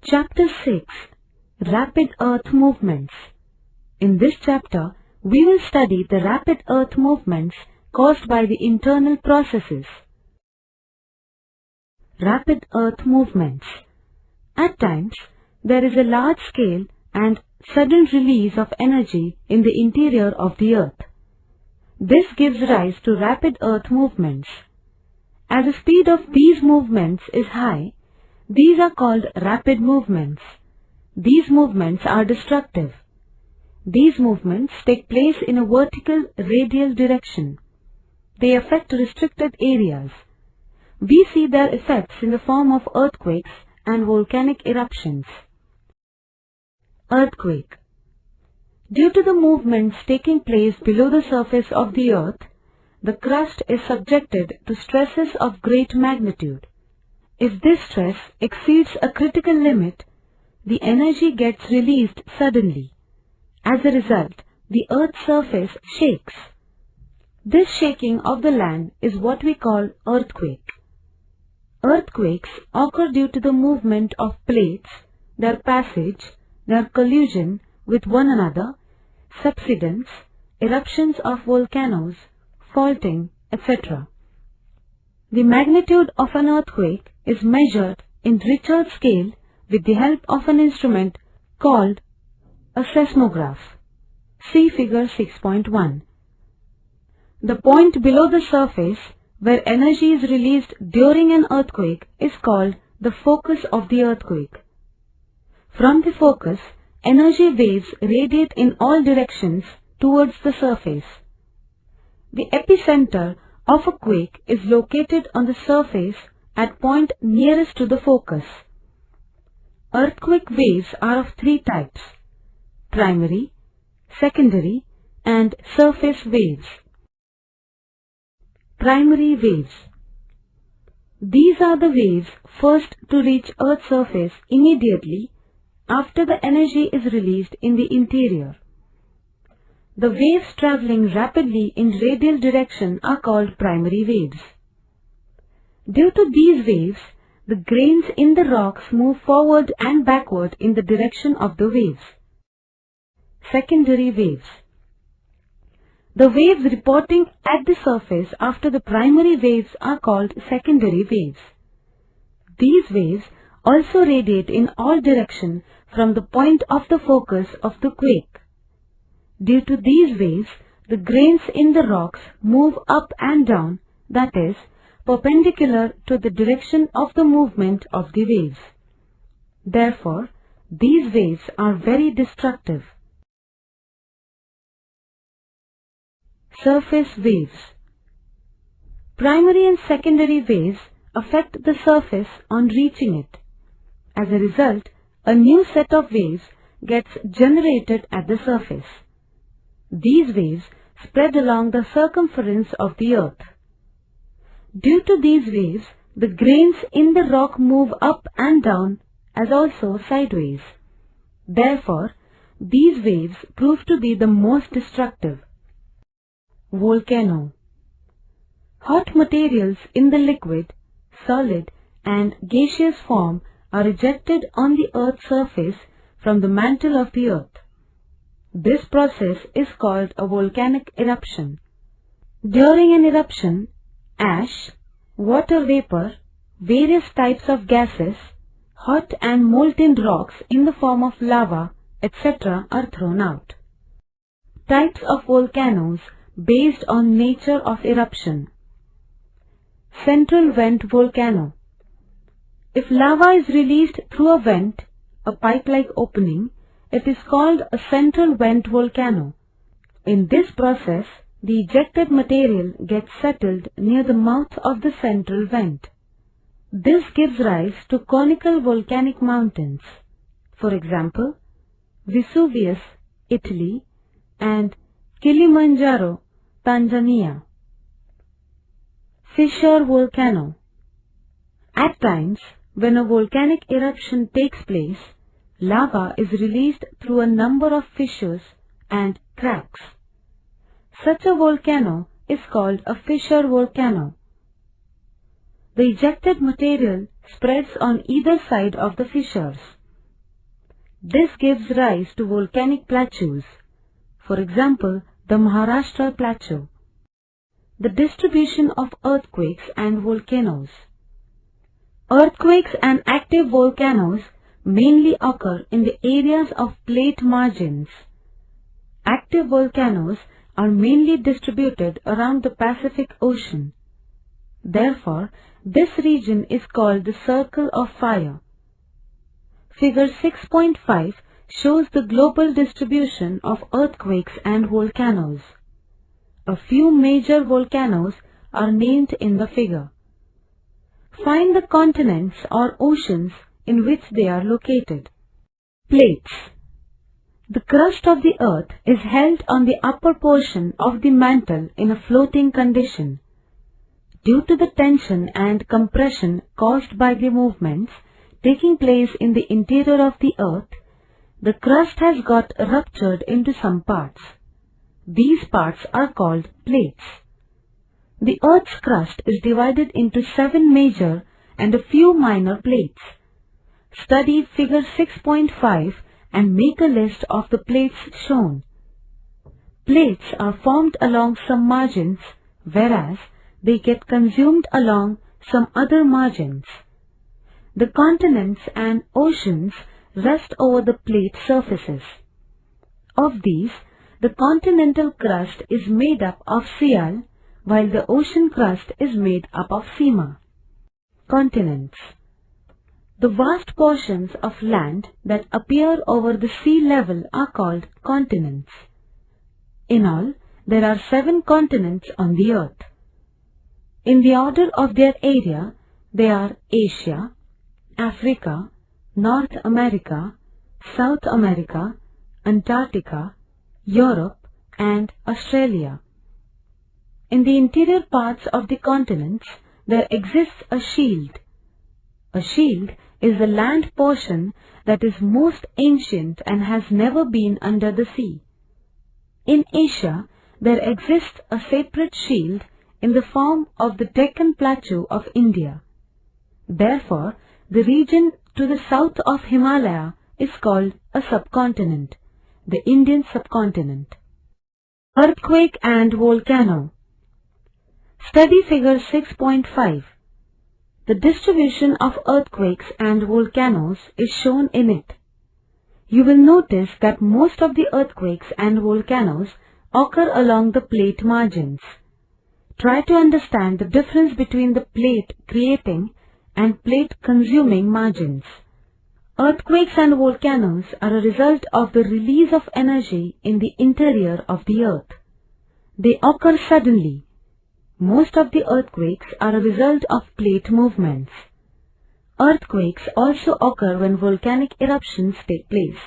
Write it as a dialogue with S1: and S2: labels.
S1: Chapter 6. Rapid Earth Movements. In this chapter, we will study the rapid Earth movements caused by the internal processes. Rapid Earth movements. At times, there is a large scale and sudden release of energy in the interior of the Earth. This gives rise to rapid Earth movements. As the speed of these movements is high, these are called rapid movements. These movements are destructive. These movements take place in a vertical radial direction. They affect restricted areas. We see their effects in the form of earthquakes and volcanic eruptions. Earthquake. Due to the movements taking place below the surface of the Earth, the crust is subjected to stresses of great magnitude. If this stress exceeds a critical limit, the energy gets released suddenly. As a result, the Earth's surface shakes. This shaking of the land is what we call earthquake. Earthquakes occur due to the movement of plates, their passage, their collision with one another, subsidence, eruptions of volcanoes, faulting, etc. The magnitude of an earthquake is measured in Richter scale with the help of an instrument called a seismograph. See figure 6.1. The point below the surface where energy is released during an earthquake is called the focus of the earthquake. From the focus, energy waves radiate in all directions towards the surface. The epicenter of a quake is located on the surface at point nearest to the focus. Earthquake waves are of three types: primary, secondary, and surface waves. Primary waves. These are the waves first to reach Earth's surface immediately after the energy is released in the interior. The waves traveling rapidly in radial direction are called primary waves. Due to these waves, the grains in the rocks move forward and backward in the direction of the waves. Secondary waves. The waves reporting at the surface after the primary waves are called secondary waves. These waves also radiate in all directions from the point of the focus of the quake. Due to these waves, the grains in the rocks move up and down, that is, perpendicular to the direction of the movement of the waves. Therefore, these waves are very destructive. Surface waves. Primary and secondary waves affect the surface on reaching it. As a result, a new set of waves gets generated at the surface. These waves spread along the circumference of the Earth. Due to these waves, the grains in the rock move up and down as also sideways. Therefore, these waves prove to be the most destructive. Volcano. Hot materials in the liquid, solid, and gaseous form are ejected on the Earth's surface from the mantle of the Earth. This process is called a volcanic eruption. During an eruption, ash, water vapor, various types of gases, hot and molten rocks in the form of lava, etc. are thrown out. Types of volcanoes based on nature of eruption. Central vent volcano. If lava is released through a vent, a pipe-like opening, it is called a central vent volcano. In this process, the ejected material gets settled near the mouth of the central vent. This gives rise to conical volcanic mountains. For example, Vesuvius, Italy, and Kilimanjaro, Tanzania. Fissure volcano. At times, when a volcanic eruption takes place, lava is released through a number of fissures and cracks. Such a volcano is called a fissure volcano. The ejected material spreads on either side of the fissures. This gives rise to volcanic plateaus. For example, the Maharashtra Plateau. The distribution of earthquakes and volcanoes. Earthquakes and active volcanoes mainly occur in the areas of plate margins. Active volcanoes are mainly distributed around the Pacific Ocean. Therefore, this region is called the Circle of Fire. Figure 6.5 shows the global distribution of earthquakes and volcanoes. A few major volcanoes are named in the figure. Find the continents or oceans in which they are located. Plates. The crust of the earth is held on the upper portion of the mantle in a floating condition. Due to the tension and compression caused by the movements taking place in the interior of the earth, the crust has got ruptured into some parts. These parts are called plates. The earth's crust is divided into 7 major and a few minor plates. Study figure 6.5 and make a list of the plates shown. Plates are formed along some margins, whereas they get consumed along some other margins. The continents and oceans rest over the plate surfaces. Of these, the continental crust is made up of Sial, while the ocean crust is made up of Sima. Continents. The vast portions of land that appear over the sea level are called continents. In all, there are 7 continents on the earth. In the order of their area, they are Asia, Africa, North America, South America, Antarctica, Europe, and Australia. In the interior parts of the continents, there exists a shield. A shield is the land portion that is most ancient and has never been under the sea. In Asia, there exists a separate shield in the form of the Deccan Plateau of India. Therefore, the region to the south of Himalaya is called a subcontinent, the Indian subcontinent. Earthquake and volcano. Study figure 6.5. The distribution of earthquakes and volcanoes is shown in it. You will notice that most of the earthquakes and volcanoes occur along the plate margins. Try to understand the difference between the plate creating and plate consuming margins. Earthquakes and volcanoes are a result of the release of energy in the interior of the earth. They occur suddenly. Most of the earthquakes are a result of plate movements. Earthquakes also occur when volcanic eruptions take place.